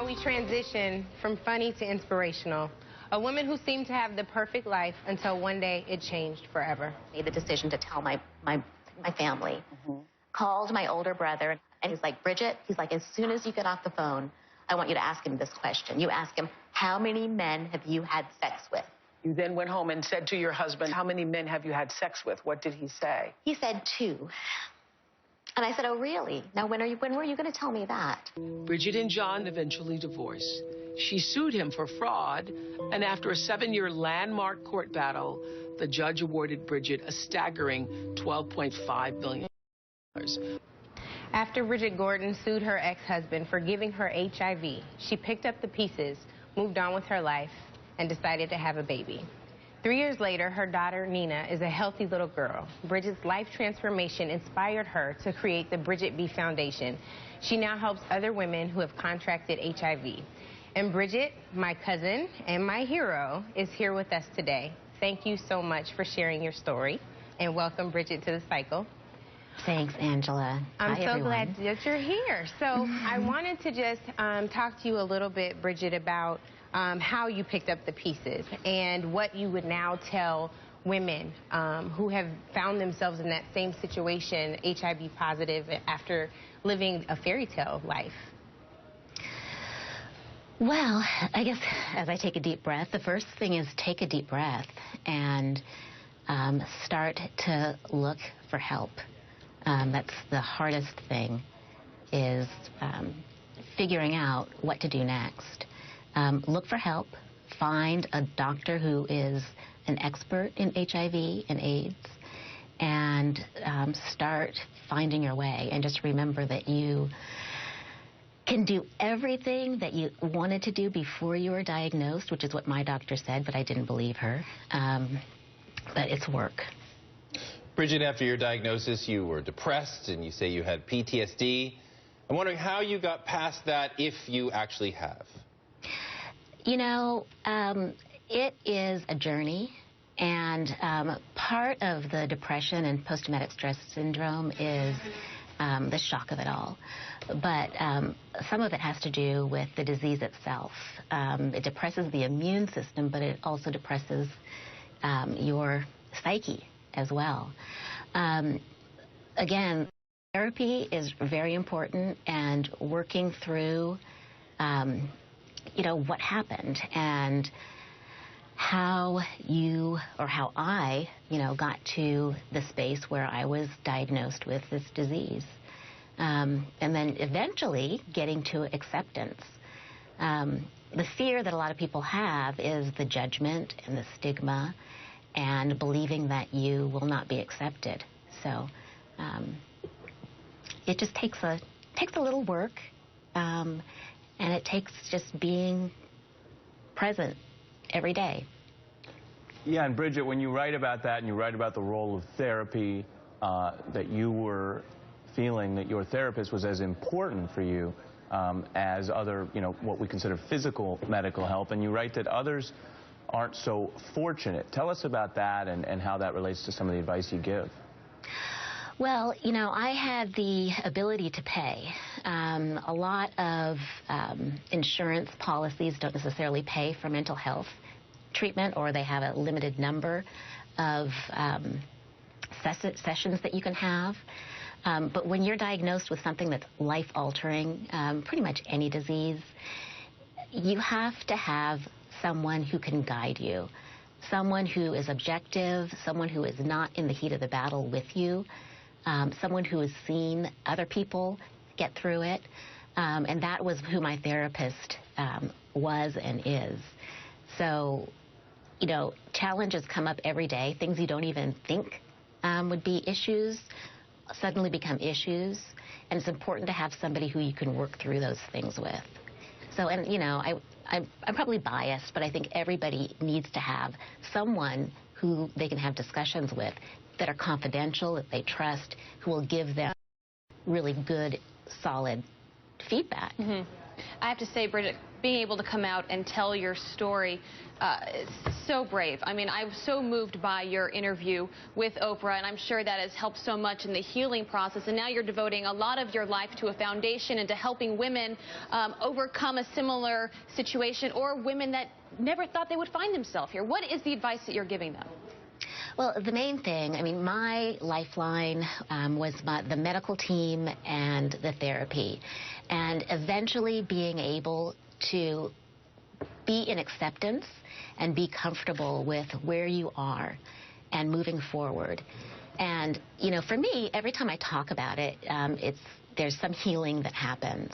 Now we transition from funny to inspirational. A woman who seemed to have the perfect life until one day it changed forever. Made the decision to tell my family. Called my older brother, and he's like, Bridget, he's like, as soon as you get off the phone, I want you to ask him this question. You ask him, how many men have you had sex with? You then went home and said to your husband, how many men have you had sex with? What did he say? He said 2. And I said, oh, really? Now, when were you going to tell me that? Bridget and John eventually divorced. She sued him for fraud, and after a 7-year landmark court battle, the judge awarded Bridget a staggering $12.5 million. After Bridget Gordon sued her ex-husband for giving her HIV, she picked up the pieces, moved on with her life, and decided to have a baby. 3 years later, her daughter, Nina, is a healthy little girl. Bridget's life transformation inspired her to create the Bridget B Foundation. She now helps other women who have contracted HIV. And Bridget, my cousin and my hero, is here with us today. Thank you so much for sharing your story, and welcome, Bridget, to the cycle. Thanks, Angela. I'm Hi, so everyone. glad that you're here. So I wanted to just talk to you a little bit, Bridget, about how you picked up the pieces and what you would now tell women who have found themselves in that same situation, HIV positive, after living a fairy tale life. Well, I guess as I take a deep breath, the first thing is take a deep breath and start to look for help. That's the hardest thing, is figuring out what to do next. Look for help. Find a doctor who is an expert in HIV and AIDS, and start finding your way. And just remember that you can do everything that you wanted to do before you were diagnosed, which is what my doctor said, but I didn't believe her. But it's work. Bridget, after your diagnosis, you were depressed, and you say you had PTSD. I'm wondering how you got past that, if you actually have. You know, it is a journey, and part of the depression and post-traumatic stress syndrome is the shock of it all. But some of it has to do with the disease itself. It depresses the immune system, but it also depresses your psyche as well. Again, therapy is very important, and working through, you know, what happened and how you, or how I, you know, got to the space where I was diagnosed with this disease. And then eventually getting to acceptance. The fear that a lot of people have is the judgment and the stigma, and believing that you will not be accepted. So it just takes a little work, and it takes just being present every day. Yeah, and Bridget, when you write about that, and you write about the role of therapy, that you were feeling that your therapist was as important for you as other, you know, what we consider physical medical help, and you write that others aren't so fortunate. Tell us about that, and how that relates to some of the advice you give. Well, you know, I had the ability to pay. A lot of insurance policies don't necessarily pay for mental health treatment, or they have a limited number of sessions that you can have. But when you're diagnosed with something that's life-altering, pretty much any disease, you have to have someone who can guide you, someone who is objective, someone who is not in the heat of the battle with you, someone who has seen other people get through it. And that was who my therapist was and is. So, you know, challenges come up every day, things you don't even think would be issues suddenly become issues, and it's important to have somebody who you can work through those things with. So, and you know, I'm probably biased, but I think everybody needs to have someone who they can have discussions with that are confidential, that they trust, who will give them really good, solid feedback. I have to say, Bridget, being able to come out and tell your story is so brave. I mean, I was so moved by your interview with Oprah, and I'm sure that has helped so much in the healing process. And now you're devoting a lot of your life to a foundation and to helping women overcome a similar situation, or women that never thought they would find themselves here. What is the advice that you're giving them? Well, the main thing, I mean, my lifeline was the medical team and the therapy. And eventually being able to be in acceptance and be comfortable with where you are and moving forward. And, you know, for me, every time I talk about it, there's some healing that happens.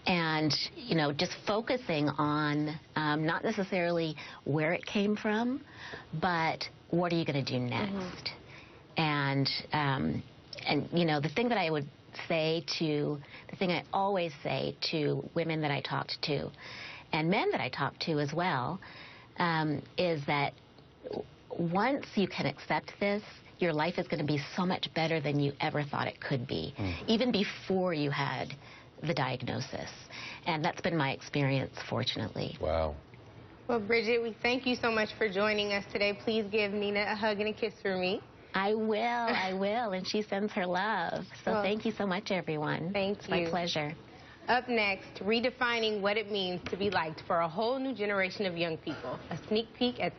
And, you know, just focusing on not necessarily where it came from, but what are you going to do next? And, you know, the thing that I would say the thing I always say to women that I talked to, and men that I talk to as well, is that once you can accept this, your life is going to be so much better than you ever thought it could be, even before you had the diagnosis. And that's been my experience, fortunately. Wow. Well, Bridget, we thank you so much for joining us today. Please give Nina a hug and a kiss for me. I will, and she sends her love. So well, thank you so much, everyone. Thank you. It's my pleasure. Up next, redefining what it means to be liked for a whole new generation of young people. A sneak peek at